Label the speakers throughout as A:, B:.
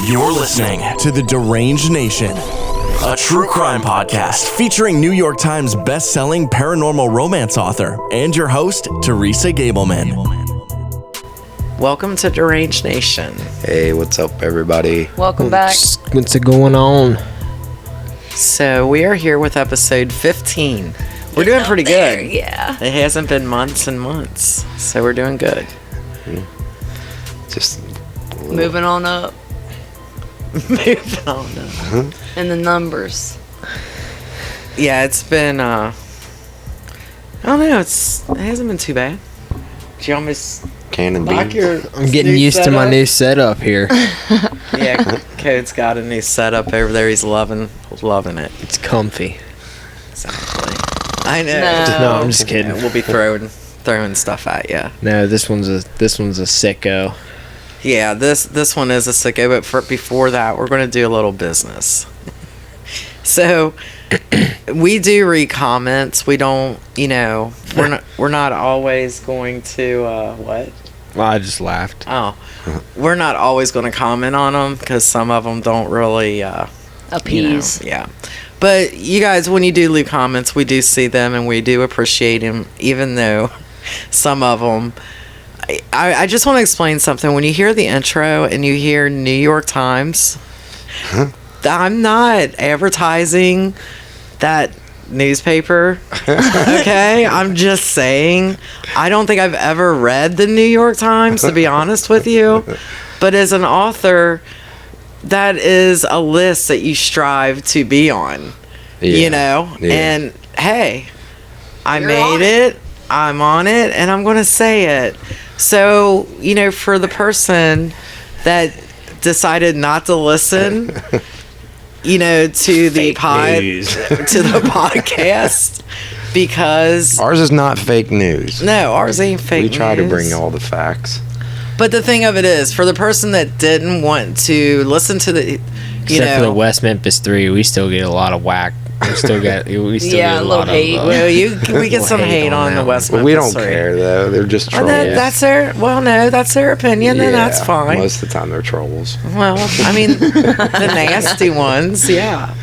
A: You're listening to the Deranged Nation, a true crime podcast featuring New York Times best-selling paranormal romance author and your host, Teresa Gableman.
B: Welcome to Deranged Nation.
C: Hey, what's up, everybody?
D: Welcome back.
E: What's going on?
B: So we are here with episode 15. We're doing pretty good.
D: Yeah.
B: It hasn't been months and months, so we're doing good.
C: Just
D: Moving on up
B: Moving on now.
D: in the numbers.
B: Yeah, it's been, I don't know, it hasn't been too bad. Did you almost
C: can and
B: lock
C: beans.
B: your
E: I'm getting
B: new
E: used to my
B: setup?
E: new setup here.
B: Yeah, Code's got a new setup over there. He's loving it.
E: It's comfy.
B: Exactly. I know.
E: No, I'm just kidding.
B: We'll be throwing stuff at you.
E: No, this one's a sicko.
B: Yeah, this one is a sicko, but before that, we're going to do a little business. So, we do read comments. We don't, we're not always going to, what?
E: Well, I just laughed.
B: Oh, we're not always going to comment on them because some of them don't really,
D: Appease.
B: yeah. But you guys, when you do leave comments, we do see them and we do appreciate them, even though some of them. I just want to explain something. When you hear the intro and you hear New York Times, I'm not advertising that newspaper. Okay? I'm just saying. I don't think I've ever read the New York Times, to be honest with you. But as an author, that is a list that you strive to be on.
C: Yeah.
B: And hey, I
D: You're
B: made
D: on
B: it. I'm on it, and I'm going to say it. So, for the person that decided not to listen, to the podcast, because
C: Ours is not fake news.
B: no, ours ain't fake
C: We try to
B: news.
C: bring all the facts.
B: But the thing of it is, for the person that didn't want to listen to the,
E: Except for the West Memphis 3, we still get a lot of whack. We still get
D: Yeah,
E: a
D: a little
E: lot
D: hate.
E: of.
B: well, we get some hate on the
E: that
B: West
C: But
B: Memphis.
C: we don't
B: 3.
C: care, though. They're just
B: Well,
C: trolls.
B: that's their opinion, and that's
C: Yeah,
B: fine.
C: Most of the time, they're trolls.
B: Well, I mean, the nasty ones, yeah.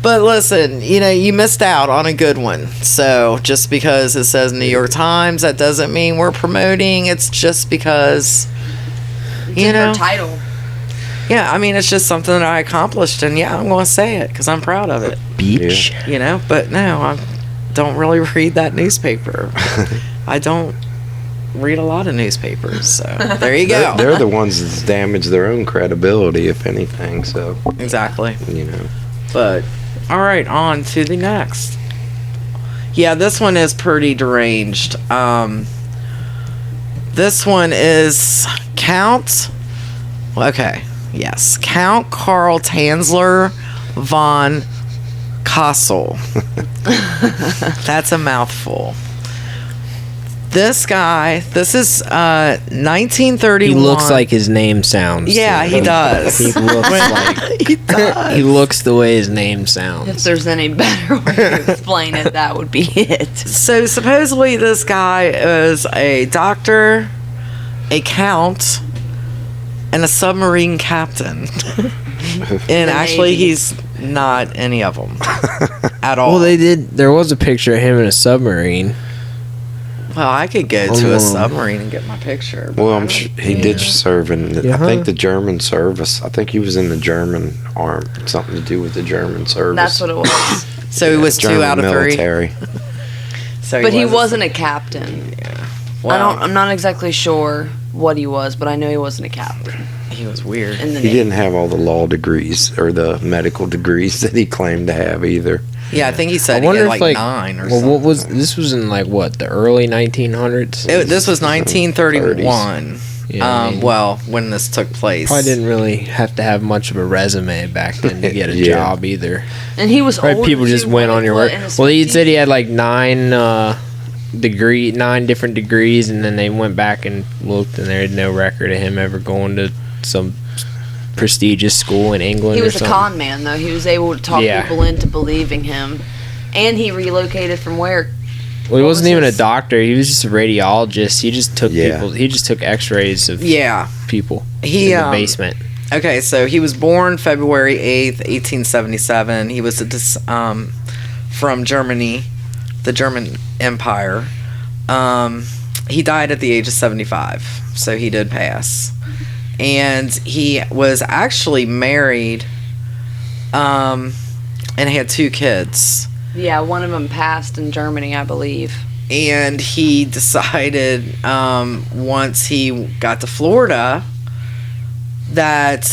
B: But listen, you missed out on a good one. So just because it says New York Times, that doesn't mean we're promoting. It's just because,
D: It's in her title.
B: yeah, I mean, it's just something that I accomplished. And yeah, I'm going to say it because I'm proud of it,
E: Beach.
B: But no, I don't really read that newspaper. I don't read a lot of newspapers. So there you go.
C: They're the ones that's damaged their own credibility, if anything. So,
B: Exactly.
C: But
B: All right, on to the next. Yeah, this one is pretty deranged. This one is Count Carl Tanzler von Kassel. That's a mouthful. This is 1931.
E: He looks like his name sounds.
B: Yeah, he does.
E: He looks like.
B: He does.
E: He looks the way his name sounds.
D: If there's any better way to explain it, that would be it.
B: So supposedly this guy is a doctor, a count, and a submarine captain. And actually,
D: Navy.
B: he's not any of them at all.
E: Well, there was a picture of him in a submarine.
B: Well, I could go to a submarine and get my picture. but
C: well,
B: I
C: I'm
B: don't-
C: sure he did serve in. I
E: Yeah.
C: think the German service. I think he was in the German arm. Something to do with the German service.
D: That's what it was.
B: So he was
C: German
B: 2 out of 3.
C: military.
B: So
D: But he wasn't a captain.
B: Well,
D: I'm not exactly sure what he was, but I know he wasn't a captain
B: he was weird.
D: in the
C: He
D: Navy.
C: didn't have all the law degrees or the medical degrees that he claimed to have either.
B: Yeah, I think he said
E: I
B: he
E: wonder
B: had
E: if,
B: like 9 or
E: well,
B: something.
E: this was in the early 1900s?
B: This was 1931.
E: Yeah,
B: When this took place.
E: Probably didn't really have to have much of a resume back then to get a
C: Yeah.
E: job either.
D: And he was
E: Probably
D: old.
E: people just
D: too,
E: went on your work.
D: in his
E: Well, he
D: 50s?
E: said he had like 9 different degrees, and then they went back and looked, and there had no record of him ever going to some prestigious school in England.
D: He
E: or
D: was a
E: something.
D: con man, though. He was able to talk
E: Yeah.
D: people into believing him. And he relocated from where?
E: Well, he
D: What
E: wasn't
D: was
E: even
D: his-
E: a doctor. He was just a radiologist. He just took
C: Yeah.
E: people. He just took X-rays of
B: Yeah.
E: people
B: He
E: in the basement.
B: Okay, so he was born February 8th, 1877. He was from Germany, the German Empire. He died at the age of 75, so he did pass. And he was actually married and had 2 kids.
D: Yeah, one of them passed in Germany, I believe.
B: And he decided once he got to Florida that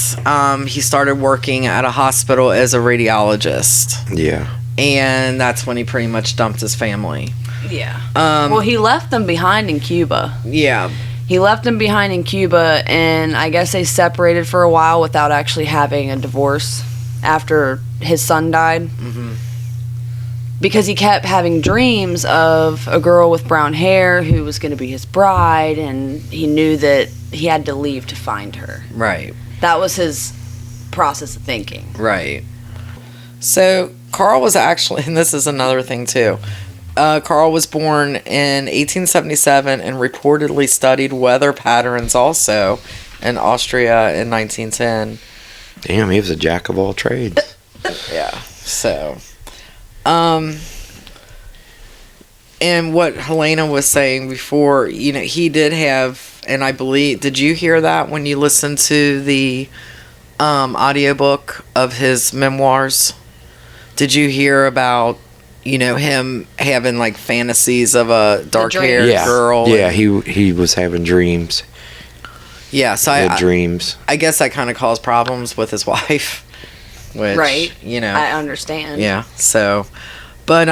B: he started working at a hospital as a radiologist.
C: Yeah.
B: And that's when he pretty much dumped his family.
D: Yeah. Well, he left them behind in Cuba.
B: Yeah.
D: He left them behind in Cuba, and I guess they separated for a while without actually having a divorce after his son died.
B: Mm-hmm.
D: Because he kept having dreams of a girl with brown hair who was going to be his bride, and he knew that he had to leave to find her.
B: Right.
D: That was his process of thinking.
B: Right. So Carl was actually, and this is another thing too, Carl was born in 1877 and reportedly studied weather patterns also in Austria in 1910.
C: Damn, he was a jack of all trades.
B: Yeah. So, and what Helena was saying before, he did have, and I believe, did you hear that when you listened to the audiobook of his memoirs? Did you hear about, him having like fantasies of a dark-haired girl?
C: Yeah, he was having dreams.
B: Yeah, so
C: He had dreams.
B: I guess that kind of caused problems with his wife. Which,
D: Right. I understand.
B: Yeah, so, but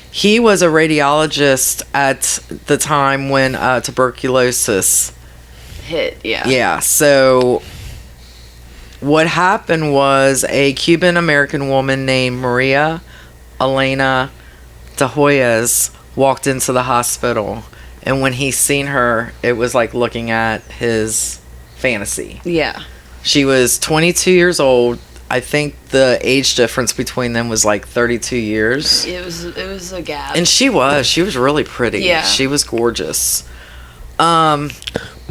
B: he was a radiologist at the time when tuberculosis
D: Hit, yeah.
B: Yeah, so what happened was a Cuban-American woman named Maria Elena DeHoyas walked into the hospital, and when he seen her, it was like looking at his fantasy.
D: Yeah.
B: She was 22 years old. I think the age difference between them was like 32 years.
D: It was a gap.
B: And she was really pretty.
D: Yeah.
B: She was gorgeous.
E: Well,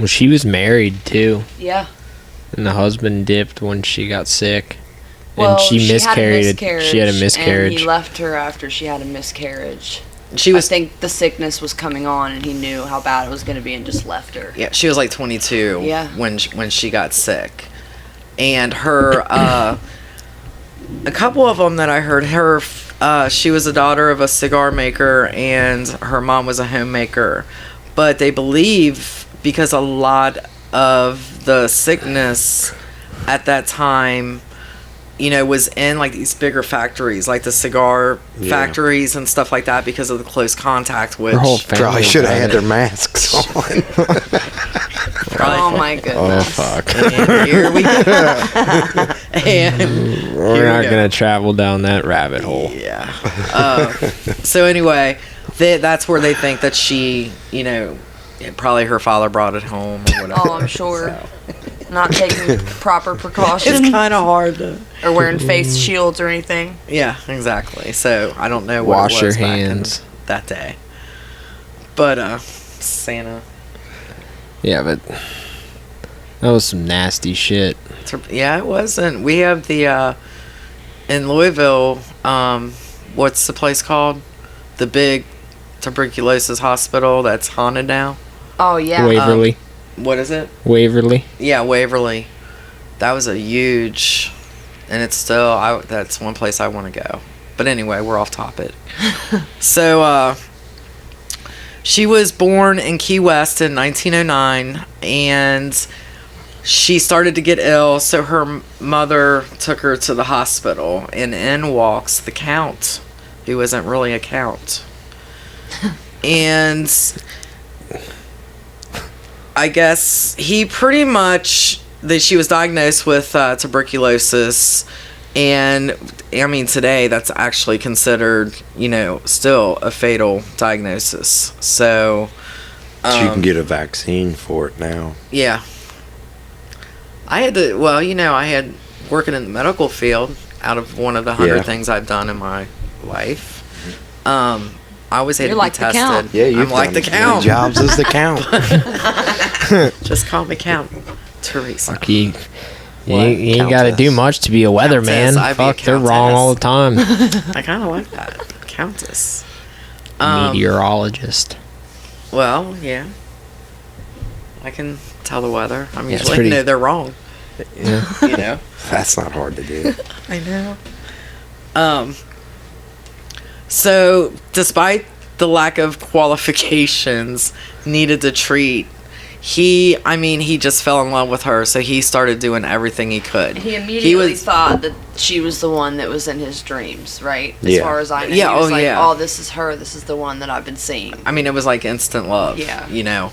E: she was married too,
D: Yeah.
E: and the husband dipped when she got sick,
D: Well,
E: and she miscarried.
D: Had
E: She had a miscarriage.
D: And he left her after she had a miscarriage.
B: She was
D: I think the sickness was coming on, and he knew how bad it was going to be, and just left her.
B: Yeah, she was like 22
D: Yeah.
B: when she got sick. And her, a couple of them that I heard, she was a daughter of a cigar maker, and her mom was a homemaker. But they believe, because a lot of the sickness at that time, was in like these bigger factories, like the cigar factories and stuff like that, because of the close contact, which
E: Her whole family
C: Probably should have had
E: died.
C: their masks on.
D: Oh my
E: Oh
D: goodness.
E: fuck!
B: And here we go. And
E: We're
B: here we
E: not
B: go.
E: gonna travel down that rabbit hole.
B: Yeah. So anyway, that's where they think that she, probably her father brought it home or whatever.
D: Oh, I'm sure. Not taking proper precautions.
B: It's kind of hard to.
D: Or wearing face shields or anything.
B: Yeah, exactly. So I don't know what
E: Wash
B: it was
E: your
B: back in
E: hands.
B: that day. But Santa.
E: Yeah, but that was some nasty shit.
B: Yeah, it wasn't. We have the in Louisville. What's the place called? The big tuberculosis hospital that's haunted now.
D: Oh, yeah.
E: Waverly.
B: What is it?
E: Waverly.
B: Yeah, Waverly. That was a huge, and it's still. That's one place I want to go. But anyway, we're off topic. So, she was born in Key West in 1909, and she started to get ill. So her mother took her to the hospital, and in walks the Count, who isn't really a count, and I guess he pretty much, she was diagnosed with tuberculosis, and I mean today that's actually considered, still a fatal diagnosis. So
C: You can get a vaccine for it now.
B: yeah. I had to, I had working in the medical field out of one of the 100 things I've done in my life. I always had
D: You're
B: to
D: like
B: be
D: the Count.
B: tested.
C: Yeah, you've
B: I'm like
C: done
B: the
C: as many
B: Count.
C: jobs as the Count.
B: Just call me Count Teresa.
E: You ain't got to do much to be a weatherman.
B: I'd be a
E: Fuck, they're wrong
B: countess.
E: all the time.
B: I kind of like that. Countess.
E: Meteorologist.
B: Well, yeah. I can tell the weather. I'm
E: Yeah, it's
B: usually
E: pretty-
B: no, they're wrong.
E: Yeah.
B: You know.
C: That's not hard to do.
B: I know. So, despite the lack of qualifications needed to treat, he just fell in love with her, so he started doing everything he could.
D: He immediately thought that she was the one that was in his dreams, right? As
C: Yeah.
D: far as I know.
B: Yeah,
D: He was like,
B: yeah.
D: oh, this is her. This is the one that I've been seeing.
B: I mean, it was like instant love.
D: Yeah.
B: You know.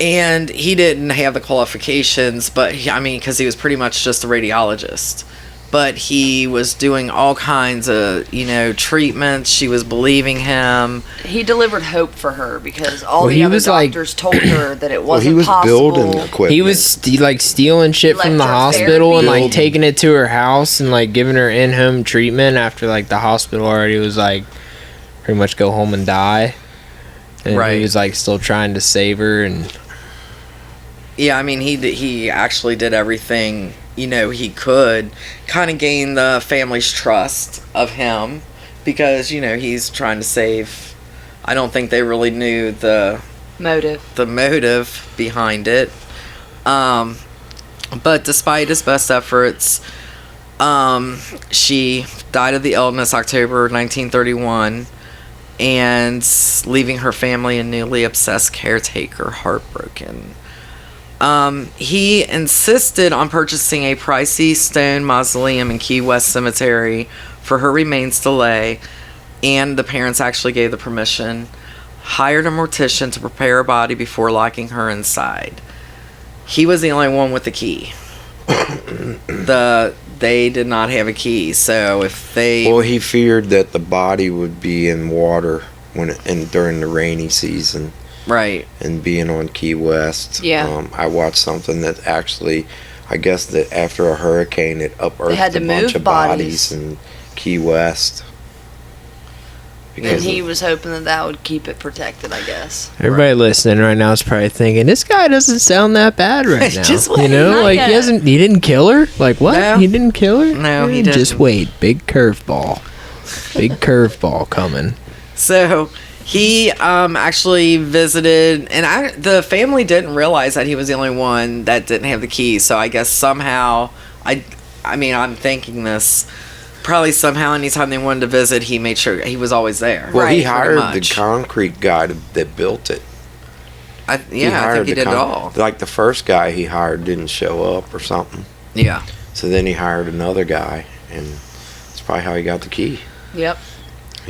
B: And he didn't have the qualifications, but because he was pretty much just a radiologist. But he was doing all kinds of, treatments. She was believing him.
D: He delivered hope for her because all
E: Well,
D: the
E: he
D: other
E: was like-
D: doctors told her that it
C: Well,
D: wasn't
C: he was
D: possible.
C: building equipment.
E: He was stealing shit from the hospital and like
C: Electrotherapy.
E: taking it to her house and like giving her in-home treatment after like the hospital already was like pretty much go home and die. And
B: Right.
E: he was like still trying to save her and
B: Yeah, he actually did everything, he could kind of gain the family's trust of him because, he's trying to save. I don't think they really knew the motive behind it. But despite his best efforts, she died of the illness October 1931 and leaving her family and newly obsessed caretaker heartbroken. He insisted on purchasing a pricey stone mausoleum in Key West Cemetery for her remains to lay, and the parents actually gave the permission. Hired a mortician to prepare her body before locking her inside. He was the only one with the key. They did not have a key, so if they...
C: Well, he feared that the body would be in water during the rainy season.
B: Right.
C: And being on Key West.
D: Yeah.
C: I watched something that actually, I guess that after a hurricane, it unearthed
D: had to
C: a bunch
D: move
C: of bodies in Key West.
D: And he was hoping that would keep it protected, I guess.
E: everybody listening right now is probably thinking this guy doesn't sound that bad right now.
B: Just
E: you know,
D: not
E: like
D: yet.
E: he didn't kill her. Like what?
B: No.
E: He didn't kill her?
B: No, he didn't.
E: Just wait, big curveball. Big curveball coming.
B: So he actually visited, and the family didn't realize that he was the only one that didn't have the key. So I guess somehow, I'm thinking this, probably somehow anytime they wanted to visit, he made sure he was always there.
C: Well, he
B: pretty
C: hired the
B: much.
C: concrete guy that built it.
B: I think he did it all.
C: Like the first guy he hired didn't show up or something.
B: Yeah.
C: So then he hired another guy, and that's probably how he got the key.
D: Yep.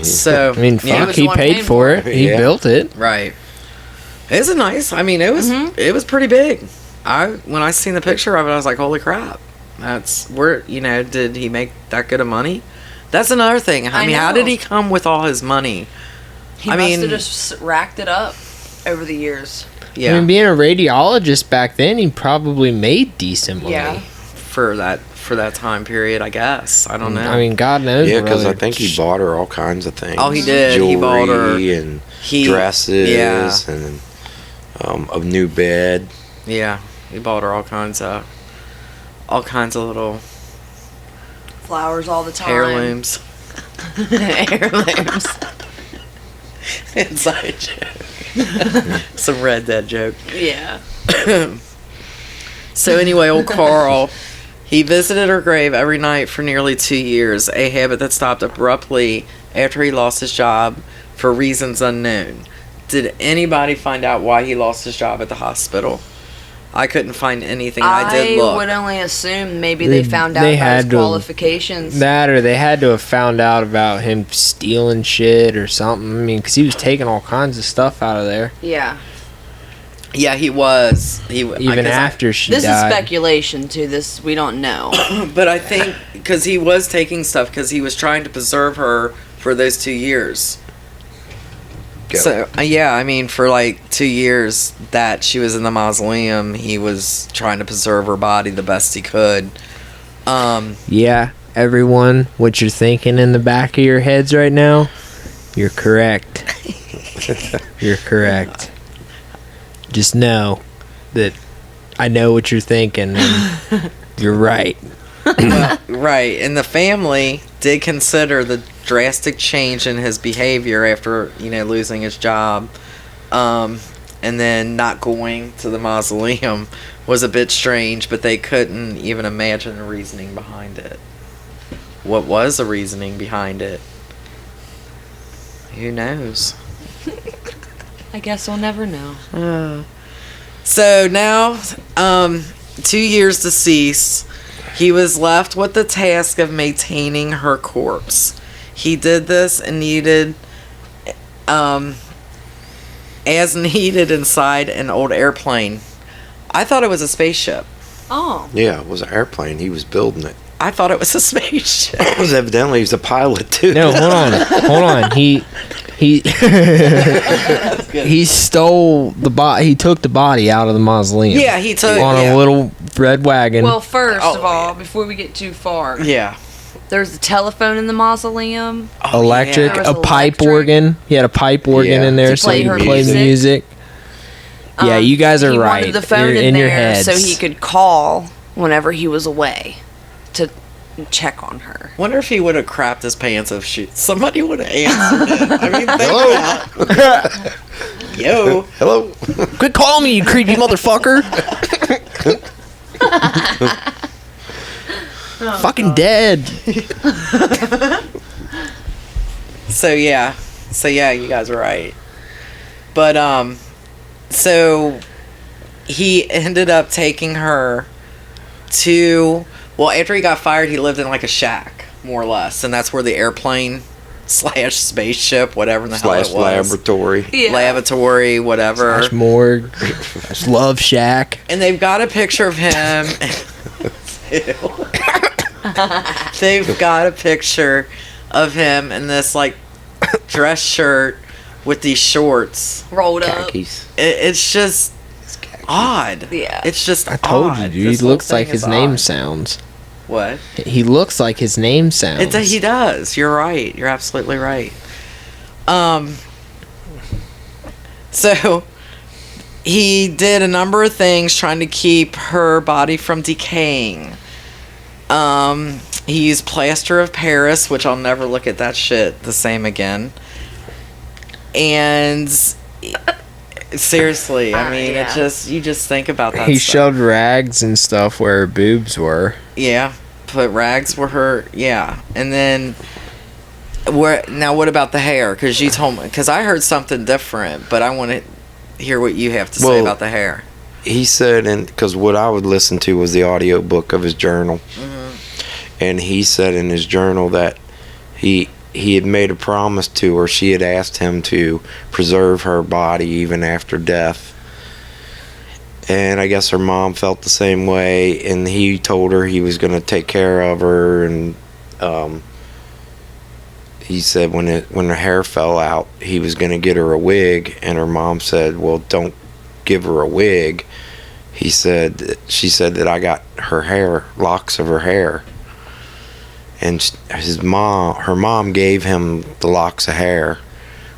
B: So
E: I mean,
B: yeah,
E: fuck, he
D: one
E: paid
D: paying
E: for it. He
C: Yeah.
E: built it.
B: right. It's a nice. It was pretty big. When I seen the picture of it, I was like, holy crap. That's where, did he make that good of money? That's another thing. I mean, how
D: know.
B: did he come with all his money?
D: He
B: I
D: must
B: mean-
D: have just racked it up over the years.
B: Yeah,
E: I mean, being a radiologist back then, he probably made decent money.
D: Yeah.
B: for that time period, I guess. I don't know.
E: I mean, God knows.
C: Yeah,
E: what
C: because I
E: other
C: think he bought her all kinds of things.
B: Oh, he did.
C: Jewelry
B: He bought her-
C: and
B: he
C: dresses
B: yeah,
C: and a new bed.
B: yeah. He bought her all kinds of little
D: Flowers all the time.
B: heirlooms.
D: Heirlooms.
B: Inside joke. Some Red Dead joke.
D: Yeah.
B: So anyway, old Carl, he visited her grave every night for nearly 2 years, a habit that stopped abruptly after he lost his job for reasons unknown. Did anybody find out why he lost his job at the hospital? I couldn't find anything. I did look.
D: would only assume maybe they found out
E: They
D: about
E: had
D: his
E: to-
D: qualifications.
E: That or they had to have found out about him stealing shit or something. I mean, because he was taking all kinds of stuff out of there.
D: Yeah.
B: Yeah, he was.
E: Even after she
D: This is
E: died.
D: speculation too. This we don't know.
B: But I think because he was taking stuff because he was trying to preserve her for those 2 years.
C: Go.
B: So yeah, I mean, for like 2 years that she was in the mausoleum, he was trying to preserve her body the best he could.
E: Yeah, everyone, what you're thinking in the back of your heads right now, you're correct. You're correct. Just know that I know what you're thinking. And You're right.
B: Right, and the family did consider the drastic change in his behavior after, losing his job, and then not going to the mausoleum was a bit strange, but they couldn't even imagine the reasoning behind it. What was the reasoning behind it? Who knows?
D: I guess we'll never know.
B: So now, 2 years deceased, he was left with the task of maintaining her corpse. He did this and needed, as needed inside an old airplane. I thought it was a spaceship.
D: Oh.
C: Yeah, it was an airplane. He was building it.
B: I thought it was a spaceship.
C: It was evidently he was a pilot too.
E: No, hold on. He he stole the body. He took the body out of the mausoleum.
B: Yeah, he took
E: on a little red wagon.
D: Well, first of all, before we get too far,
B: Yeah.
D: there's a telephone in the mausoleum.
E: Electric,
B: yeah.
D: There was
E: a pipe
D: electric.
E: organ. He had a pipe organ
C: Yeah.
E: in there
D: To
E: so
D: play
E: he could
D: her
E: play the music. Yeah, you guys are
D: he
E: right.
D: wanted the phone
E: You're
D: in
E: your
D: there
E: heads.
D: so he could call whenever he was away to check on her.
B: Wonder if he would have crapped his pants if somebody would have answered him. I mean, think about it. Yo.
C: Hello.
E: Quit calling me, you creepy motherfucker. Fucking dead.
B: So yeah, you guys are right. But so he ended up taking her to. Well, after he got fired, he lived in like a shack, more or less, and that's where the airplane / spaceship, whatever the hell it was,
C: laboratory.
D: Yeah.
B: lavatory, whatever.
E: Slash morgue. Love shack.
B: And they've got a picture of him. They've got a picture of him in this like dress shirt with these shorts.
D: Rolled up.
C: Khakis.
B: It's just odd.
D: Yeah.
B: It's just
E: I told
B: odd.
E: you, dude.
B: This
E: He
B: whole
E: looks like
B: thing
E: his
B: is
E: name
B: odd.
E: sounds.
B: What?
E: He looks like his name sounds.
B: He does. You're right. You're absolutely right. So he did a number of things trying to keep her body from decaying. He used plaster of Paris, which I'll never look at that shit the same again. And seriously, I mean,
D: Yeah.
B: it just, you just think about that
E: He
B: stuff.
E: shoved rags and stuff where her boobs were.
B: Yeah, put rags where her, yeah. And then, now what about the hair? Because you told me, because I heard something different, but I want to hear what you have to say
C: Well,
B: about the hair.
C: He said, and because what I would listen to was the audio book of his journal, and he said in his journal that he had made a promise to her. She had asked him to preserve her body even after death, and I guess her mom felt the same way. And he told her he was going to take care of her, and he said when her hair fell out, he was going to get her a wig. And her mom said, "Well, don't give her a wig." She said that I got her hair, locks of her hair, and her mom gave him the locks of hair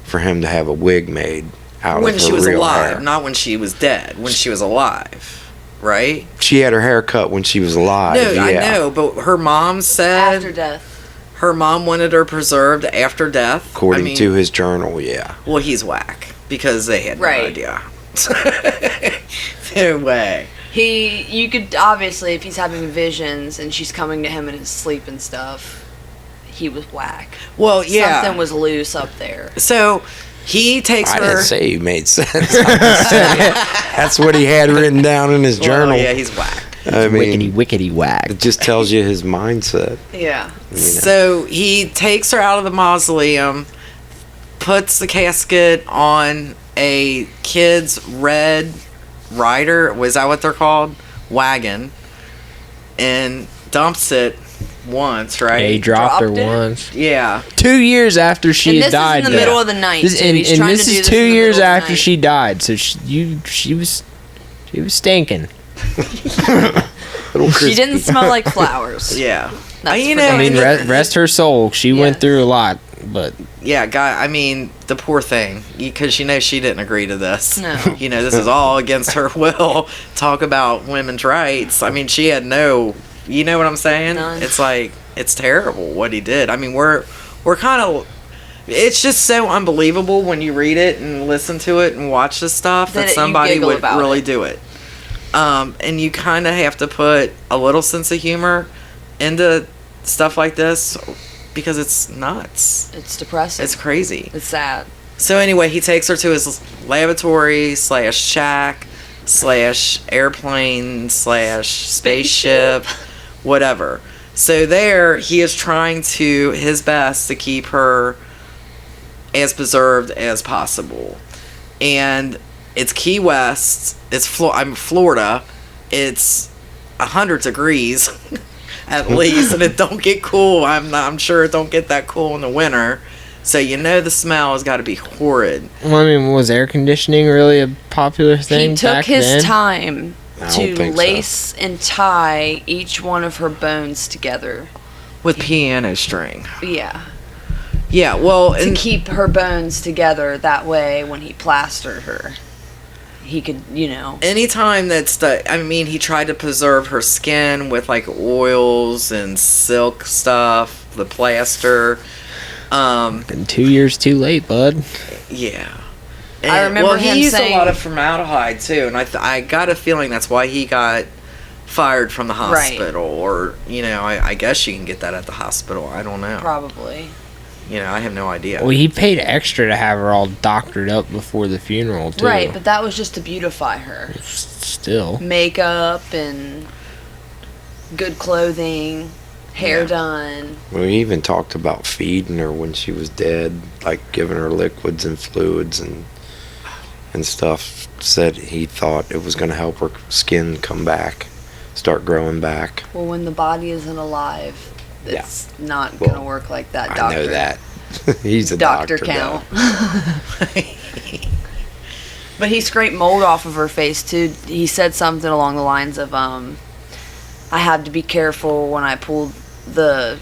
C: for him to have a wig made out
B: When
C: of
B: she
C: her
B: was
C: real
B: alive,
C: hair.
B: not when she was dead. When she was alive, right?
C: She had her hair cut when she was alive.
B: No,
C: yeah.
B: I know, but her mom said
D: After death.
B: her mom wanted her preserved after death.
C: According to his journal, yeah.
B: Well, he's whack because they had no
D: Right.
B: idea. No way.
D: You could obviously, if he's having visions and she's coming to him in his sleep and stuff, he was whack.
B: Well, yeah.
D: Something was loose up there.
B: So he takes
C: I
B: her.
C: didn't say he made sense. I'm just saying that's what he had written down in his
B: Well,
C: journal.
B: yeah, he's whack.
C: I mean,
E: Wickety whack.
C: it just tells you his mindset.
D: Yeah.
B: So he takes her out of the mausoleum, puts the casket on a kid's red rider, was that what they're called? Wagon, and dumps it once, right?
E: Yeah, he dropped her
D: Dropped it?
E: once.
B: Yeah.
E: 2 years after she
D: And
E: had
D: this
E: died.
D: is in the
E: though.
D: middle of the night,
E: This,
D: too.
E: and
D: He's
E: and
D: trying
E: this
D: to do
E: is
D: this
E: 2
D: in the
E: years
D: middle of the
E: after
D: night.
E: she died. So she was stinking.
C: Little
D: She
C: crispy.
D: didn't smell like flowers.
B: Yeah.
D: That's
B: You
D: for
B: know,
E: I mean,
D: damn
E: rest her soul. She went
D: Yes.
E: through a lot, but
B: Yeah, guy. I mean, the poor thing, because she knows she didn't agree to this.
D: No.
B: You know, this is all against her will. Talk about women's rights. I mean, she had no You know what I'm saying?
D: None.
B: It's like, it's terrible what he did. I mean, we're kind of, it's just so unbelievable when you read it and listen to it and watch this stuff that
D: you
B: somebody
D: giggle
B: would
D: about
B: really
D: it.
B: do it. And you kind of have to put a little sense of humor into stuff like this because it's nuts.
D: It's depressing.
B: It's crazy.
D: It's sad.
B: So anyway, he takes her to his lavatory / shack / airplane / spaceship, whatever. So there, he is trying to his best to keep her as preserved as possible. And it's Key West. It's Florida. It's 100 degrees at least, and it don't get cool. I'm sure it don't get that cool in the winter. So you know the smell has got to be horrid.
E: Well, I mean, was air conditioning really a popular thing
D: He took
E: back
D: his
E: then?
D: time
C: I
D: to
C: don't think so.
D: lace and tie each one of her bones together.
B: With piano string.
D: Yeah.
B: Yeah, well,
D: To
B: and
D: keep her bones together, that way when he plastered her, he could,
B: anytime he tried to preserve her skin with like oils and silk stuff, the plaster.
E: And 2 years too late, bud.
B: Yeah.
D: I remember him
B: he used
D: saying-
B: a lot of formaldehyde too, and I got a feeling that's why he got fired from the hospital, or I guess you can get that at the hospital. I don't know.
D: probably.
B: I have no idea.
E: Well, he paid extra to have her all doctored up before the funeral, too.
D: Right, but that was just to beautify her.
E: Still.
D: Makeup and good clothing, hair
B: Yeah.
D: done.
C: We even talked about feeding her when she was dead, like giving her liquids and fluids and stuff. Said he thought it was going to help her skin come back, start growing back.
D: Well, when the body isn't alive, it's not
C: Well,
D: going to work like that, doctor.
C: I know that. He's a
D: Doctor
C: doctor.
D: count. But he scraped mold off of her face too. He said something along the lines of, I had to be careful when I pulled the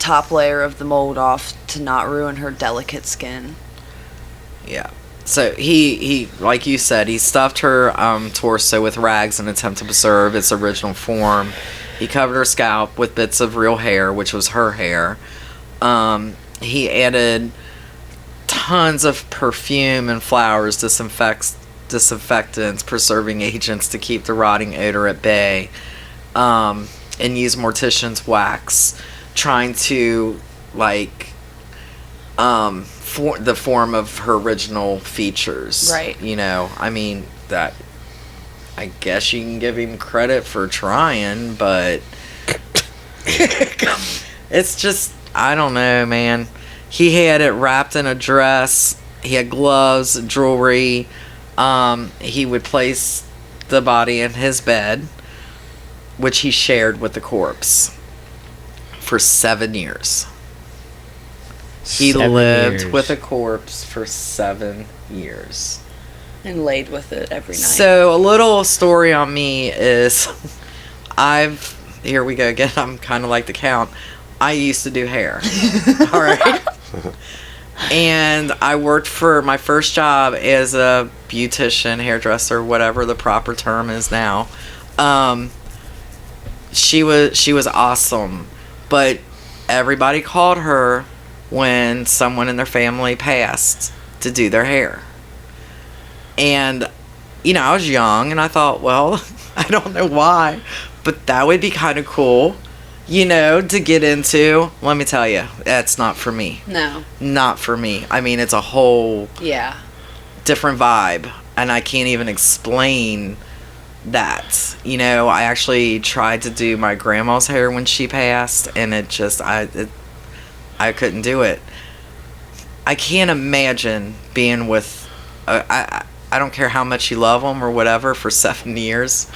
D: top layer of the mold off to not ruin her delicate skin.
B: Yeah. So he like you said, he stuffed her torso with rags in an attempt to preserve its original form. He covered her scalp with bits of real hair, which was her hair. He added tons of perfume and flowers, disinfectants, preserving agents to keep the rotting odor at bay, and used mortician's wax, trying to the form of her original features.
D: Right.
B: That I guess you can give him credit for trying, but it's just, I don't know, man. He had it wrapped in a dress. He had gloves, jewelry. He would place the body in his bed, which he shared with the corpse for 7 years. He
E: 7
B: lived
E: years.
B: with a corpse for 7 years.
D: And laid with it every night.
B: So a little story on me is here we go again. I'm kind of like the Count. I used to do hair. All right. And I worked for my first job as a beautician, hairdresser, whatever the proper term is now. She was awesome, but everybody called her when someone in their family passed to do their hair. And I was young and I thought, well, I don't know why, but that would be kind of cool, to get into. Let me tell you, that's not for me.
D: No.
B: Not for me. I mean, it's a whole
D: Yeah.
B: different vibe, and I can't even explain that. I actually tried to do my grandma's hair when she passed, and it just, I couldn't do it. I can't imagine being with, I don't care how much you love them or whatever, for 7 years.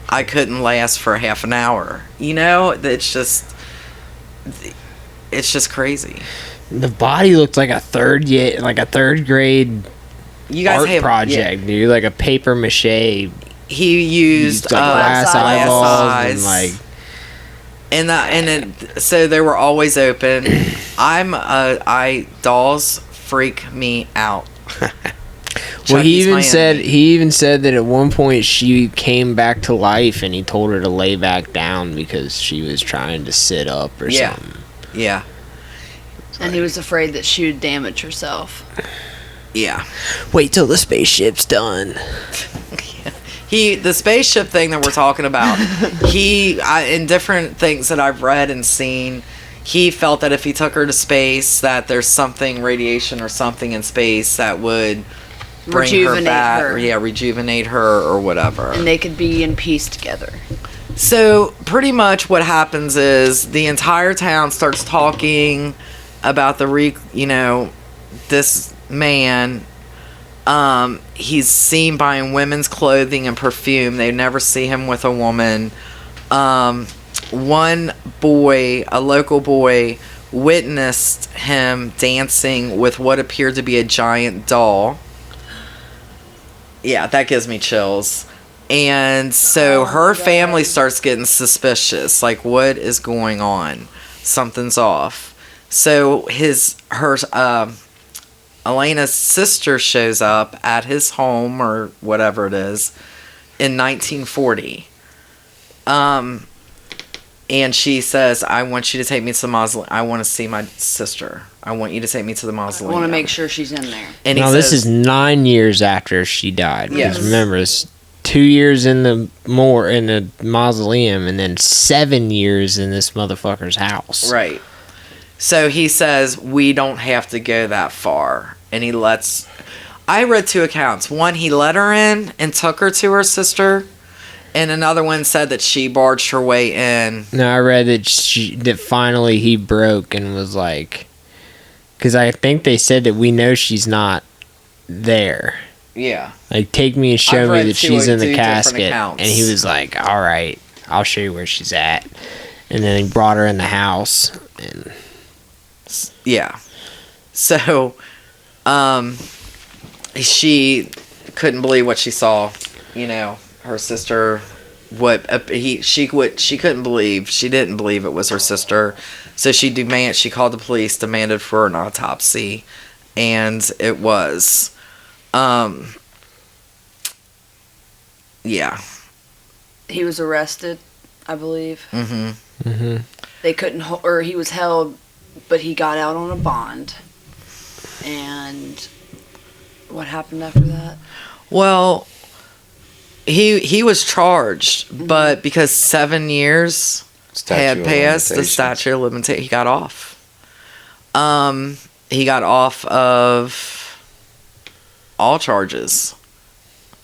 B: I couldn't last for half an hour. It's just crazy.
E: The body looked like a third grade
B: You guys
E: art
B: have
E: project, dude. Like a paper mache.
B: He used
E: glass eyeballs
B: eyes. So they were always open. Dolls freak me out.
E: Well,
B: Miami.
E: he even said that at one point she came back to life, and he told her to lay back down because she was trying to sit up or something.
B: Yeah.
D: And he was afraid that she would damage herself.
B: Yeah.
E: Wait till the spaceship's done.
B: The spaceship thing that we're talking about, in different things that I've read and seen, he felt that if he took her to space, that there's something, radiation or something in space that would bring
D: Rejuvenate
B: her back.
D: her.
B: Yeah, rejuvenate her or whatever.
D: And they could be in peace together.
B: So pretty much what happens is the entire town starts talking about this man. He's seen buying women's clothing and perfume. They never see him with a woman. One boy, a local boy, witnessed him dancing with what appeared to be a giant doll. Yeah, that gives me chills. And so her family starts getting suspicious. Like, what is going on? Something's off. So Elena's sister shows up at his home or whatever it is in 1940. And she says, I want you to take me to the mausoleum. I want to see my sister. I want you to take me to the
D: I
B: mausoleum.
D: want to make sure she's in there.
B: And
E: Now, this is 9 years after she died.
B: Yes.
E: Because remember, it's 2 years in the mausoleum, and then 7 years in this motherfucker's house.
B: Right. So he says, we don't have to go that far. And he lets... I read two accounts. One, he let her in and took her to her sister. And another one said that she barged her way in.
E: No, I read that finally he broke and was like... Because I think they said that we know she's not there.
B: Yeah.
E: Like, take me and show
B: I've
E: me
B: read
E: that she's in the
B: two different
E: casket.
B: accounts.
E: And he was like, all right, I'll show you where she's at. And then he brought her in the house. And
B: yeah. So, she couldn't believe what she saw. Her sister, she couldn't believe. She didn't believe it was her sister. So she called the police, demanded for an autopsy, and it was. Yeah.
D: He was arrested, I believe.
B: Mm-hmm.
E: mm-hmm.
D: They couldn't, or he was held, but he got out on a bond. And what happened after that?
B: Well, he was charged, but because 7 years had passed, the statute of limitations, he got off. He got off of all charges.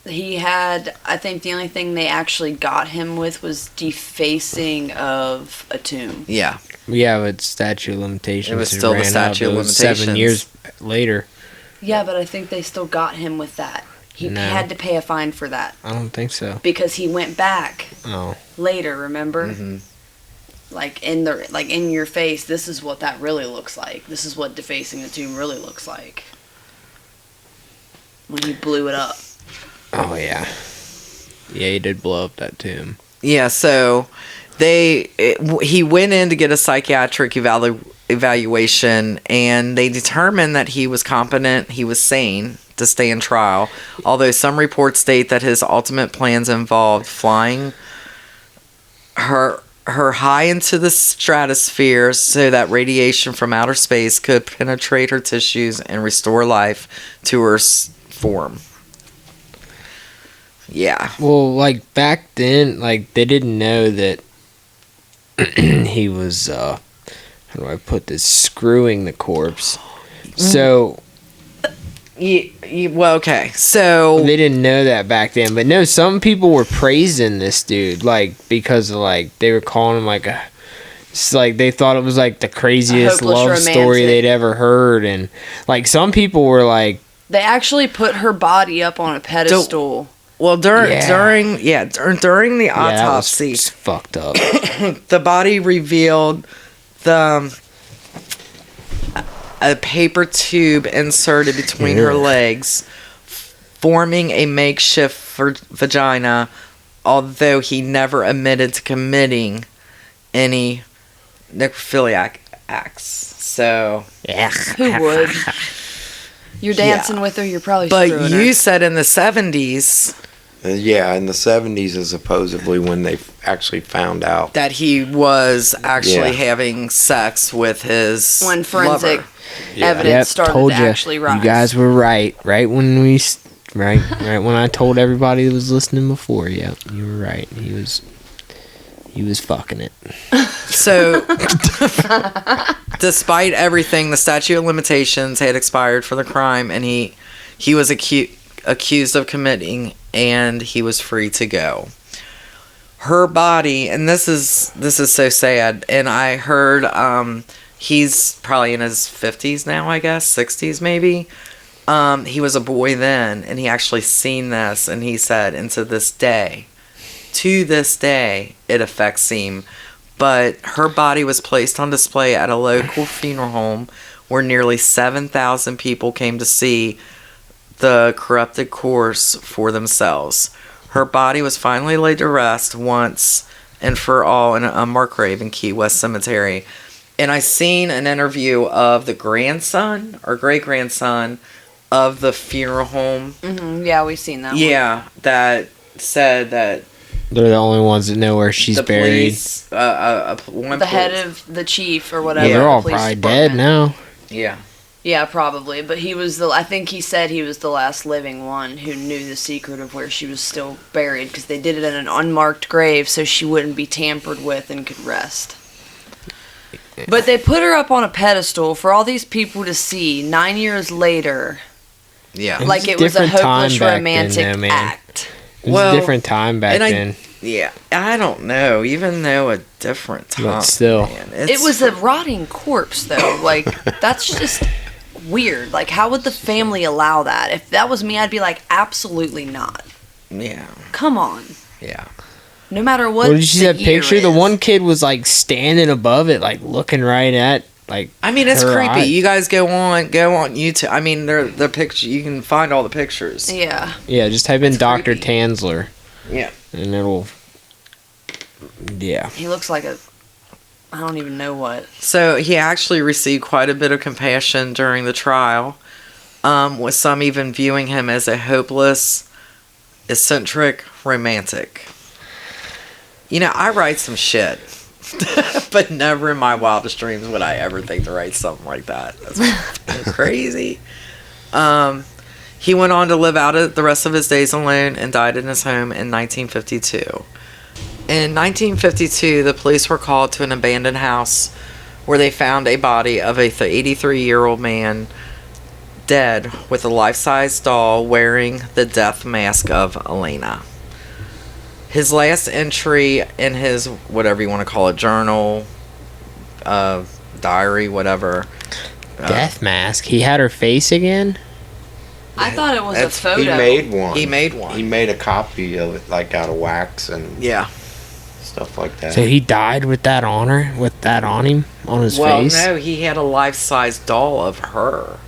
D: He had, I think the only thing they actually got him with was defacing of a tomb.
B: Yeah.
E: Yeah, but statute of limitations.
B: It was still the statute of limitations.
E: 7 years later.
D: Yeah, but I think they still got him with that. He had to pay a fine for that.
E: I don't think so.
D: Because he went back
E: Oh.
D: later, remember?
B: Mm-hmm.
D: Like in your face, this is what that really looks like. This is what defacing the tomb really looks like. When he blew it up.
E: Oh, yeah. Yeah, he did blow up that tomb.
B: Yeah, so he went in to get a psychiatric evaluation, and they determined that he was competent, he was sane to stay in trial, although some reports state that his ultimate plans involved flying her high into the stratosphere so that radiation from outer space could penetrate her tissues and restore life to her form. Yeah.
E: Well, like, back then, like, they didn't know that he was, how do I put this, screwing the corpse. So...
B: well, okay, so...
E: They didn't know that back then. But no, some people were praising this dude, like, because of, like, they were calling him, like, it's like, they thought it was, like, the craziest love story they'd ever heard. And, like, some people were, like...
D: They actually put her body up on a pedestal.
B: Well, during the autopsy...
E: that was fucked up.
B: The body revealed a paper tube inserted between her legs, forming a makeshift vagina, although he never admitted to committing any necrophiliac acts. So,
D: Who would? You're dancing with her, you're probably
B: But
D: screwing
B: you
D: her.
B: said in the 70s
C: Yeah, in the 70s is supposedly when they actually found out.
B: that he was actually
C: Yeah.
B: having sex with his
D: When forensic
B: lover.
D: evidence started
E: told
D: to
E: you.
D: actually rise.
E: You guys were right. Right when right when I told everybody that was listening before. Yep, you were right. He was fucking it.
B: So, despite everything, the statute of limitations had expired for the crime, and he was accused of committing, and he was free to go. Her body, and this is so sad, and I heard he's probably in his 50s now, I guess, 60s maybe. He was a boy then, and he actually seen this, and he said, and to this day, it affects him. But her body was placed on display at a local funeral home where nearly 7,000 people came to see the corrupted corpse for themselves. Her body was finally laid to rest once and for all in an unmarked grave in Key West Cemetery. And I seen an interview of the grandson or great-grandson of the funeral home.
D: Mm-hmm. Yeah, we've seen that.
B: Yeah, that said that
E: They're the only ones that know where she's
B: the
E: buried.
B: police,
D: The head of the chief or whatever.
E: Yeah, they're
D: the
E: all
D: police
E: probably
D: department.
E: dead now.
B: Yeah.
D: Yeah, probably. But I think he said he was the last living one who knew the secret of where she was still buried, because they did it in an unmarked grave so she wouldn't be tampered with and could rest. But they put her up on a pedestal for all these people to see 9 years later,
B: Yeah.
E: It
D: like
E: was a
D: it was a
E: different time
D: hopeless
E: back then,
D: romantic
E: though, man.
D: act.
E: It was
B: Well,
E: a different time back
B: and I-
E: then.
B: Yeah. I don't know. Even though a different time.
E: But still.
B: Man,
D: It was a rotting corpse, though. Like, that's just weird. Like, how would the family allow that? If that was me, I'd be like, absolutely not.
B: Yeah.
D: Come on.
B: Yeah.
D: No matter what.
E: What did you see that
D: year
E: picture? The
D: is.
E: one kid was like standing above it, like looking right at like.
B: I mean, it's
E: her
B: creepy.
E: eye.
B: You guys go on YouTube. I mean, the picture. You can find all the pictures.
D: Yeah.
E: Yeah, just type in
B: It's
E: Dr.
B: creepy.
E: Tanzler,
B: Yeah.
E: and it'll. Yeah.
D: He looks like a. I don't even know what.
B: So he actually received quite a bit of compassion during the trial, with some even viewing him as a hopeless, eccentric romantic. You know, I write some shit, but never in my wildest dreams would I ever think to write something like that. That's crazy. He went on to live out the rest of his days alone and died in his home in 1952. In 1952, the police were called to an abandoned house where they found a body of a 83-year-old man dead with a life-size doll wearing the death mask of Elena. His last entry in his, whatever you want to call it, journal, diary, whatever.
E: Death mask. He had her face again.
D: I thought it was a
B: That's-
D: photo.
C: He made one.
B: He made one.
C: He made a copy of it, like out of wax and
B: Yeah.
C: stuff like that.
E: So he died with that on her, with that on him, on his
B: Well,
E: face.
B: no, he had a life-size doll of her.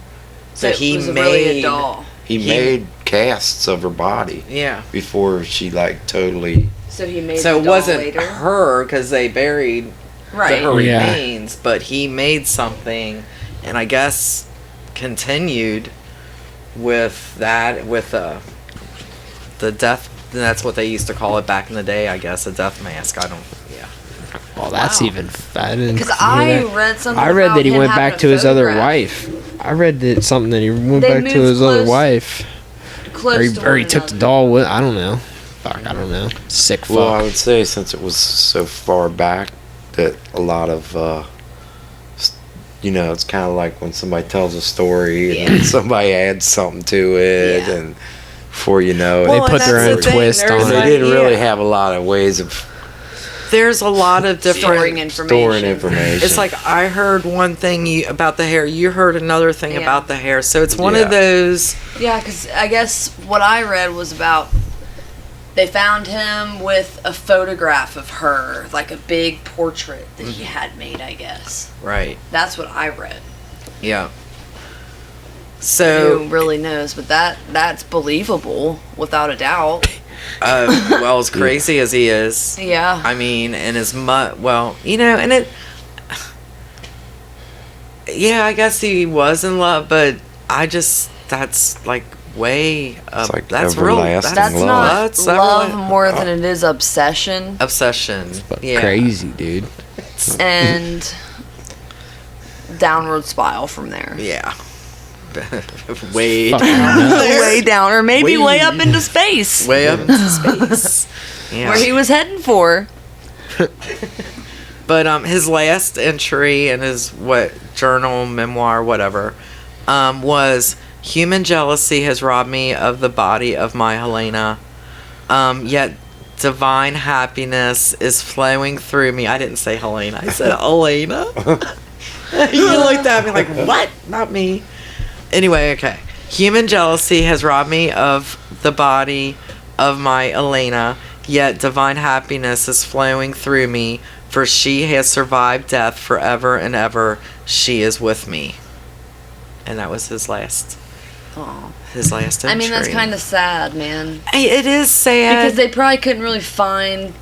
B: So
D: it
B: he
D: was
B: made
D: really a doll.
C: he made casts of her body
B: Yeah.
C: before she like totally.
D: So he made
B: So
D: the
B: it
D: doll
B: wasn't
D: later.
B: her because they buried
D: Right.
B: her
E: Yeah.
B: remains, but he made something, and I guess continued with that with the death. That's what they used to call it back in the day, I guess, a death mask. I don't. Yeah.
E: Well, that's
D: Wow.
E: even. I didn't.
D: Because
E: hear
D: I
E: that.
D: read something.
E: I read
D: about
E: that he
D: him
E: went
D: having
E: back
D: a
E: to his other
D: photograph
E: wife. I read that something that he went
D: They
E: back to
D: moved
E: his other
D: close-
E: wife,
D: Close
E: or he,
D: to
E: or he
D: one
E: took the
D: another.
E: doll with. I don't know. Fuck, I don't know. Sick fuck.
C: Well, I would say since it was so far back that a lot of, it's kind of like when somebody tells a story and then somebody adds something to it,
D: Yeah.
C: and before you know it,
B: Well,
E: put
B: and
E: their
B: that's
E: own
B: the thing,
E: twist
B: there's
E: on
C: they
E: it.
C: didn't really
B: yeah.
C: have a lot of ways of
B: There's a lot of
D: Storing
B: different.
D: information.
C: storing information.
B: It's like I heard one thing about the hair. You heard another thing
D: Yeah.
B: about the hair. So it's one
C: Yeah.
B: of those.
D: Yeah, because I guess what I read was about they found him with a photograph of her, like a big portrait that he had made, I guess.
B: Right.
D: That's what I read.
B: Yeah.
D: Who
B: So,
D: really knows? But that's believable, without a doubt.
B: well, as crazy as he is,
D: Yeah.
B: I mean, and as much, well, and it, yeah, I guess he was in love, but I just that's like way up.
C: It's like
B: that's real.
C: everlasting
D: That's
C: love.
D: not
B: That's
D: love more than it is obsession.
B: Obsession. Yeah.
E: Crazy, dude.
D: And downward spiral from there.
B: Yeah. Way
E: Fucking
B: down.
D: Way down, or maybe way up into space.
B: Way up into space. Yeah.
D: Where he was heading for.
B: But his last entry in his journal, memoir, whatever, was human jealousy has robbed me of the body of my Helena. Yet divine happiness is flowing through me. I didn't say Helena. I said Elena. You looked at me like, what? Not me. Anyway, okay. Human jealousy has robbed me of the body of my Elena, yet divine happiness is flowing through me, for she has survived death forever and ever. She is with me. And that was his last entry.
D: I mean, that's kind of sad, man.
B: It is sad.
D: Because they probably couldn't really find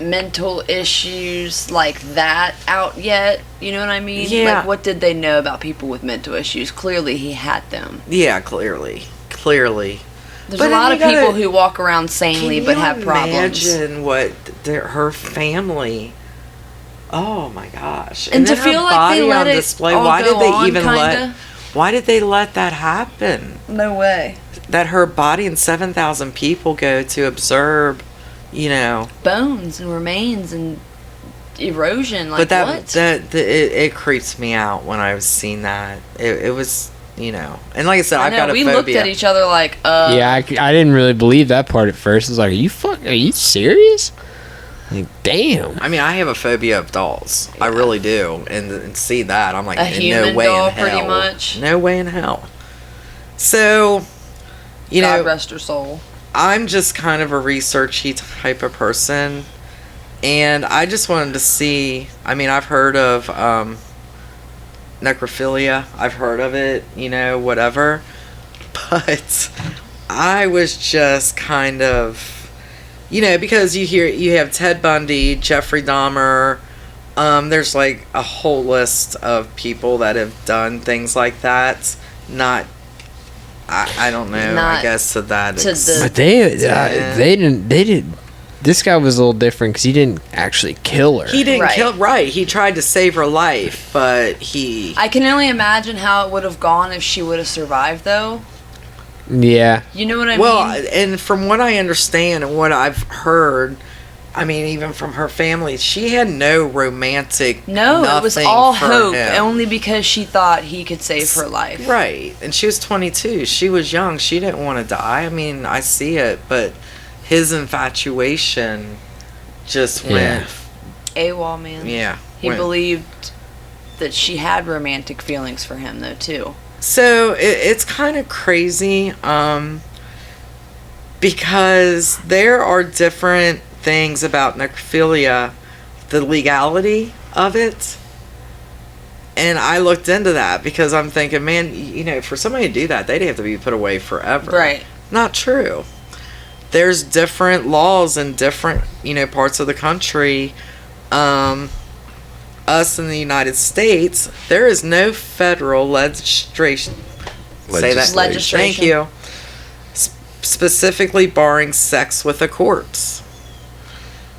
D: mental issues like that out yet. You know what I mean?
B: Yeah.
D: Like, what did they know about people with mental issues? Clearly, he had them.
B: Yeah, clearly.
D: There's
B: But
D: a lot of
B: you gotta-
D: people who walk around sanely but have problems.
B: Imagine what her family. Oh my gosh!
D: And to
B: then her
D: feel like they
B: body
D: let
B: on
D: it
B: display.
D: all
B: Why
D: go
B: did they
D: on,
B: even
D: kinda?
B: Why did they let that happen?
D: No way.
B: That her body and 7,000 people go to observe,
D: Bones and remains and erosion. Like,
B: but
D: what?
B: it creeps me out when I've seen that. It was, and like I said, I've got a
D: we
B: phobia.
D: looked at each other like,
E: Yeah, I didn't really believe that part at first. I was like, are you serious? Like, damn.
B: I mean, I have a phobia of dolls. I really do. And see that, I'm like,
D: A
B: no
D: human
B: way
D: doll,
B: in hell.
D: pretty much.
B: No way in hell. So,
D: God rest her soul.
B: I'm just kind of a researchy type of person. And I just wanted to see, I mean, I've heard of necrophilia. I've heard of it, whatever. But I was just kind of, because you have Ted Bundy, Jeffrey Dahmer. There's like a whole list of people that have done things like that. Not, I don't know.
D: Not
B: I guess to that.
E: But they didn't. This guy was a little different because he didn't actually kill her.
B: He didn't
D: Right.
B: kill. Right. He tried to save her life, but he.
D: I can only imagine how it would have gone if she would have survived, though.
E: Yeah.
D: You know what I
B: Well,
D: mean?
B: and from what I understand and what I've heard, I mean, even from her family, she had no romantic.
D: No, it was
B: nothing
D: all
B: for
D: hope,
B: him.
D: only because she thought he could save her life.
B: Right, and she was 22. She was young. She didn't want to die. I mean, I see it, but his infatuation just went.
D: AWOL, man.
B: Yeah.
D: He
B: went-
D: believed that she had romantic feelings for him, though, too.
B: So it's kind of crazy, because there are different things about necrophilia, the legality of it. And I looked into that because I'm thinking, man, for somebody to do that, they'd have to be put away forever.
D: Right.
B: Not true. There's different laws in different, parts of the country. Us in the United States, there is no federal legislation. Say that.
D: Legislation.
B: Thank you. Specifically barring sex with the courts.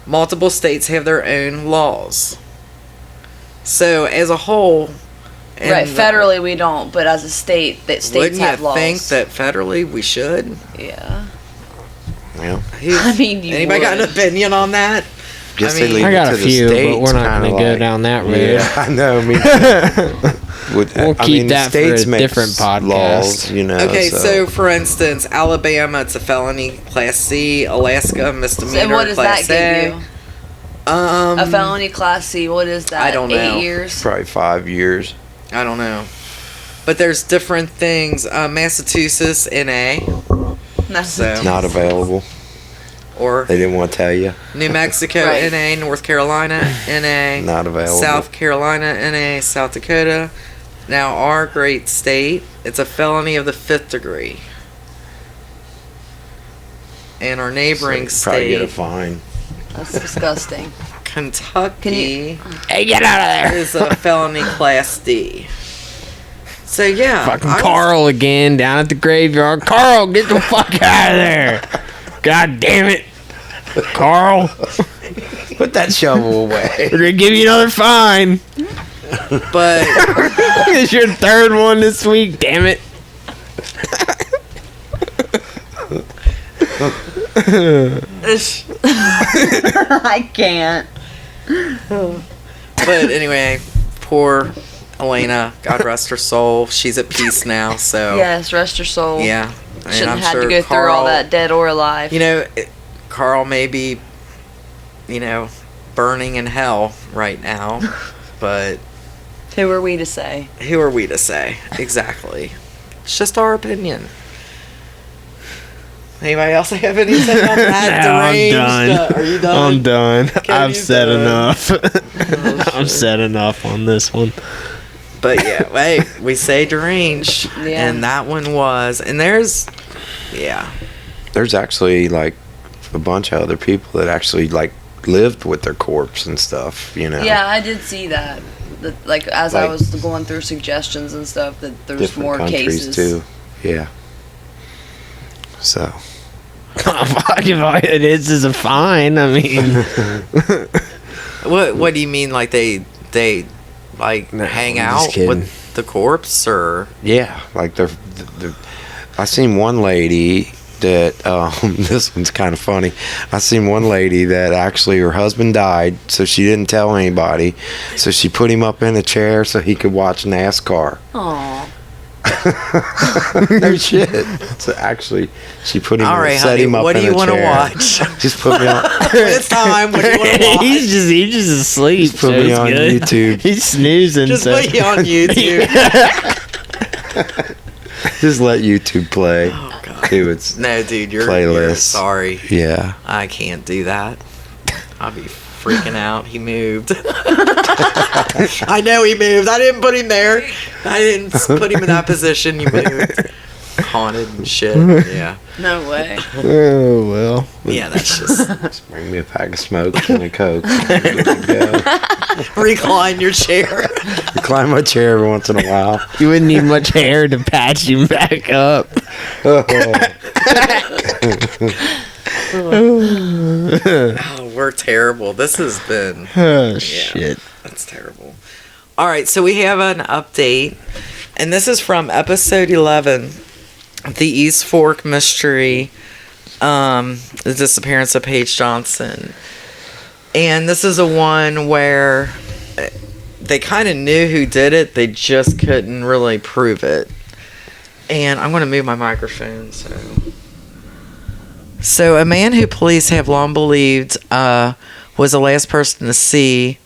B: Multiple states have their own laws. So as a whole,
D: Right, federally we don't, but as a state, that states
B: wouldn't
D: have
B: you
D: laws.
B: think that federally we should?
D: Yeah.
C: Yeah.
D: I mean, you
B: Anybody got an
D: would.
B: opinion on that?
C: Guess
B: I
C: they
B: mean-
C: leave
E: I got
C: it
E: a
C: to the
E: few, but
C: states,
E: we're not
C: kinda
E: going to go
C: like-
E: down that road.
C: Yeah, I know. Me
E: We'll keep that for a different podcast.
C: Laws,
B: Okay, so for instance, Alabama, it's a felony class C. Alaska, misdemeanor
D: And what does
B: class
D: that
B: A.
D: give you? A felony class C, what is that?
B: I don't know.
D: 8 years?
C: probably 5 years.
B: I don't know. But there's different things. Massachusetts, NA. So-
C: Not available.
B: Or
C: They didn't want to tell you.
B: New Mexico,
D: Right.
B: NA. North Carolina, NA.
C: Not available.
B: South Carolina, NA. South Dakota. Now, our great state, it's a felony of the 5th degree. And our neighboring
C: So probably get a
B: state,
C: fine.
D: That's disgusting.
B: Kentucky,
E: Hey, get out of there.
B: is a felony class D. So yeah,
E: Fucking Carl again down at the graveyard. Carl, get the fuck out of there! God damn it, Carl!
C: Put that shovel away.
E: We're gonna give you another fine.
B: But
E: It's your third one this week. Damn it!
D: I can't.
B: but anyway, poor Elena, God rest her soul. She's at peace now. So
D: Yes, rest her soul.
B: yeah, and
D: Shouldn't
B: I'm
D: have had
B: sure
D: to go through all
B: Carl-
D: that, dead or alive.
B: You know, Carl may be, burning in hell right now, but
D: Who are we to say?
B: who are we to say? Exactly. It's just our opinion. Anybody else have anything on that?
E: No, I'm
B: Deranged?
E: done.
B: Are you done?
E: I'm done. I've said
B: done.
E: enough. I've said enough on this one.
B: But yeah, wait, we say deranged,
D: Yeah.
B: and that one was, and there's
C: There's actually like a bunch of other people that actually like lived with their corpse and stuff.
D: Yeah, I did see that. Like as I
C: Like-
D: was going through suggestions and stuff, that there's
C: different
D: more
C: countries
D: cases.
C: too. Yeah. So
E: Fuck, if all it is a fine. I mean,
B: What do you mean? Like they like
C: No,
B: hang
C: I'm just
B: out
C: kidding.
B: with the corpse, or
C: yeah, like they're I seen one lady that this one's kind of funny. I seen one lady that actually her husband died, so she didn't tell anybody. So she put him up in a chair so he could watch NASCAR.
D: Aw.
C: No shit. So actually, she put him.
B: all right,
C: set
B: honey,
C: him up
B: what do
C: in
B: you
C: a
B: want to
C: chair.
B: watch?
C: Just put me on.
B: It's time. What do you want to watch?
E: he's just asleep.
C: Just put
E: so
C: me
E: it's
C: on
E: good.
C: YouTube.
E: He's snoozing.
B: Just
E: so.
B: put you on YouTube.
C: Just let YouTube play.
B: Oh god.
C: Do its
B: No, dude, you're
C: Playlist.
B: sorry.
C: yeah.
B: I can't do that. I'll be freaking out. He moved. I know he moved. I didn't put him there. I didn't put him in that position. He moved. Haunted and shit. Yeah.
D: No way.
E: Oh well.
B: Yeah, that's just
C: Just bring me a pack of smokes and a Coke. Good to go.
B: recline your chair.
C: Climb my chair every once in a while.
E: You wouldn't need much hair to patch him back up.
B: Oh, we're terrible. This has been
E: Oh shit.
B: that's terrible. All right, so we have an update, and this is from episode 11, the East Fork mystery, the disappearance of Paige Johnson. And this is a one where they kind of knew who did it, they just couldn't really prove it. And I'm going to move my microphone. So a man who police have long believed was the last person to see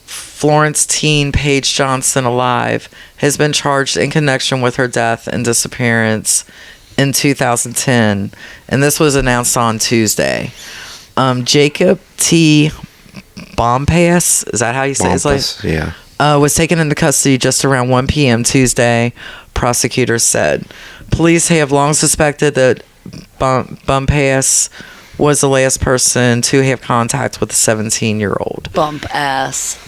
B: Florence teen Paige Johnson alive has been charged in connection with her death and disappearance in 2010, and this was announced on Tuesday. Jacob T. Bompas, is that how you say his name?
C: Bumpus, yeah.
B: Was taken into custody just around 1 p.m. Tuesday, prosecutors said. Police have long suspected that Bompas was the last person to have contact with the 17-year-old.
D: Bump ass.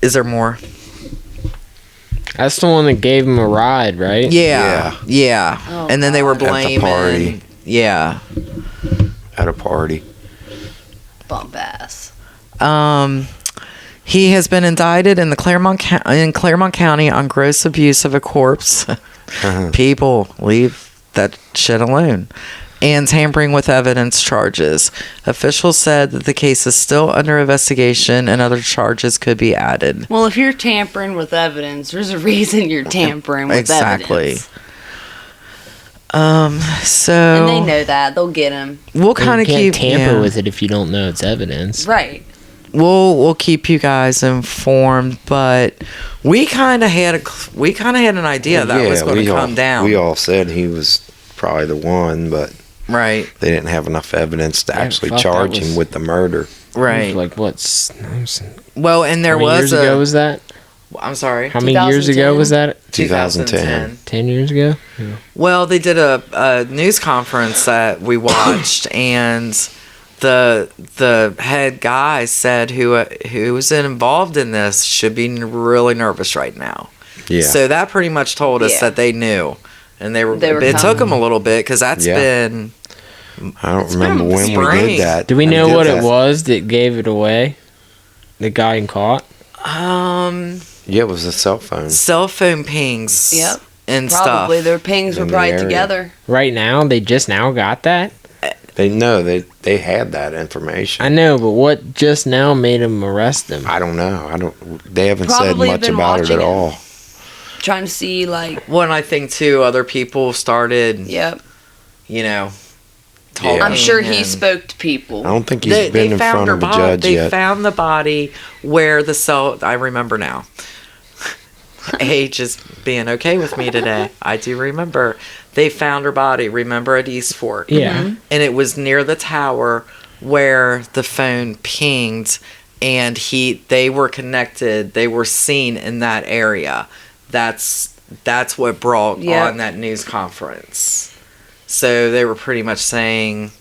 B: Is there more?
E: That's the one that gave him a ride, right?
B: Yeah.
D: Oh,
B: And then they were
C: God. At the
B: blaming.
C: party.
B: Yeah.
C: At a party.
D: Bump ass.
B: He has been indicted in Claremont County on gross abuse of a corpse. People, leave that shit alone. And tampering with evidence charges. Officials said that the case is still under investigation and other charges could be added.
D: Well, if you're tampering with evidence, there's a reason you're tampering with
B: Exactly.
D: evidence.
B: So
D: And they know that. They'll get him.
B: we'll kind
E: You
B: of
E: can't
B: keep
E: tamper
B: yeah.
E: with it if you don't know it's evidence.
D: Right.
B: We'll keep you guys informed, but we kind of had an idea that was going to come down.
C: We all said he was probably the one, but
B: Right.
C: they didn't have enough evidence to actually
E: fuck, that
C: charge
E: was-
C: him with the murder.
B: Right.
E: Like what's?
B: Well, and there
E: How many
B: was
E: years ago was that?
B: I'm sorry.
E: How many years ago
D: 2010?
E: was that?
C: 2010.
E: 10 years ago?
B: Well, they did a news conference that we watched, and the head guy said who was involved in this should be really nervous right now.
C: Yeah.
B: So that pretty much told us that they knew. And they were it took them a little bit because that's been...
C: I don't remember when we did that.
E: Do we know what it was that gave it away? The guy in caught?
C: Yeah, it was a cell phone.
B: Cell phone pings.
D: Yep.
B: And
D: probably
B: stuff.
D: their pings were probably together.
E: Right now? They just now got that?
C: They had that information.
E: I know, but what just now made them arrest them?
C: I don't know. They haven't
D: Probably
C: said much
D: been
C: about it
D: watching
C: at
D: it.
C: all.
D: Trying to see, like...
B: Well, and I think, too, other people started, you know, talking.
C: Yeah.
D: I'm sure he spoke to people.
C: I don't think he's been in front of a judge yet.
B: They found the body where the cell... I remember now. Age is being okay with me today. I do remember. They found her body, remember, at East Fork.
E: Yeah.
D: Mm-hmm.
B: And it was near the tower where the phone pinged, and they were connected. They were seen in that area. That's what brought on that news conference. So they were pretty much saying...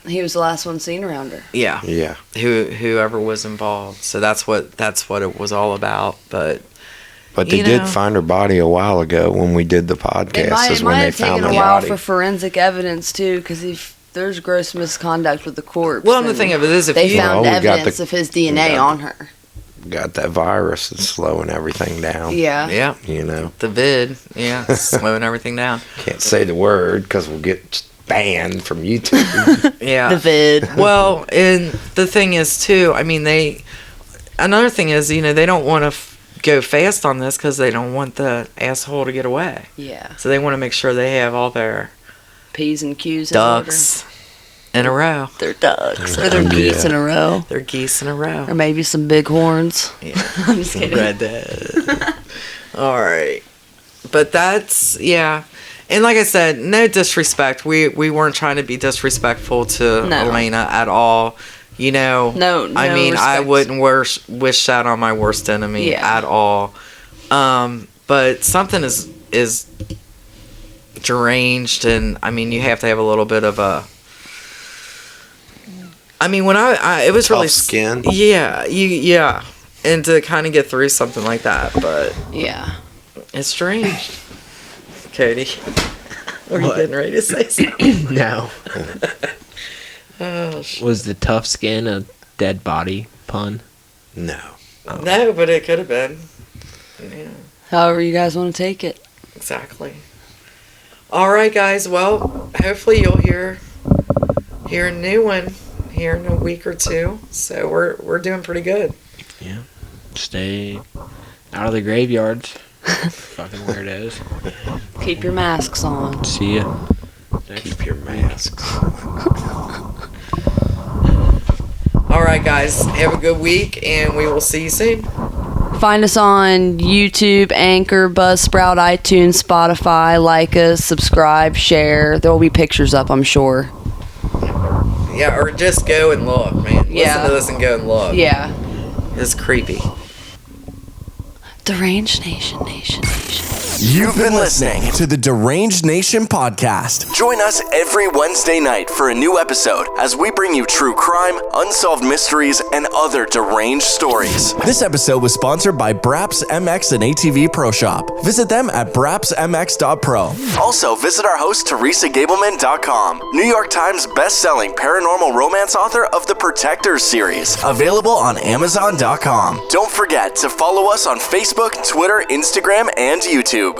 D: He was the last one seen around her.
B: Yeah.
C: Yeah.
B: Whoever was involved. So that's what it was all about. But
C: they did find her body a while ago when we did the podcast.
D: It might have taken a while for forensic evidence, too, because if there's gross misconduct with the corpse...
B: Well, the thing of it is, if
D: they found evidence of his DNA on her.
C: Got that virus that's slowing everything down.
D: Yeah.
B: Yeah.
C: You know.
B: The vid. Yeah. Slowing everything down.
C: Can't say the word because we'll get banned from YouTube.
B: Yeah.
D: The vid.
B: Well, and the thing is, too, I mean, another thing is, you know, they don't want to go fast on this because they don't want the asshole to get away.
D: Yeah.
B: So they want to make sure they have all their
D: P's and Q's
B: ducks in a row.
D: They're ducks. Or they're geese in a row.
B: They're geese in a row.
D: Or maybe some big horns.
B: Yeah.
D: I'm just kidding.
B: Redhead. All right. But that's, yeah. And like I said, no disrespect. We weren't trying to be disrespectful to Elena at all. You know,
D: no
B: I mean,
D: respect.
B: I wouldn't wish that on my worst enemy at all. But something is deranged, and I mean, you have to have a little bit of a. I mean, when it was
C: tough
B: really
C: skin.
B: Yeah, and to kind of get through something like that, but
D: yeah,
B: it's strange. Cody, were you getting ready to say something?
E: No.
B: Oh,
E: was the tough skin a dead body pun?
C: No.
B: Oh. No, but it could have been. Yeah.
D: However you guys want to take it.
B: Exactly. All right, guys. Well, hopefully you'll hear a new one here in a week or two. So we're doing pretty good.
E: Yeah. Stay out of the graveyards. Fucking weirdos.
D: Keep your masks on.
E: See ya.
C: Keep your masks.
B: All right, guys. Have a good week, and we will see you soon.
D: Find us on YouTube, Anchor, Buzzsprout, iTunes, Spotify. Like us, subscribe, share. There will be pictures up, I'm sure.
B: Yeah, or just go and look, man.
D: Yeah.
B: Listen to this and go and look.
D: Yeah.
B: It's creepy.
D: Deranged Nation.
A: You've been listening to the Deranged Nation podcast. Join us every Wednesday night for a new episode as we bring you true crime, unsolved mysteries, and other deranged stories. This episode was sponsored by Braps MX and ATV Pro Shop. Visit them at brapsmx.pro. Also, visit our host, teresagableman.com, New York Times best-selling paranormal romance author of the Protectors series, available on Amazon.com. Don't forget to follow us on Facebook, Twitter, Instagram, and YouTube.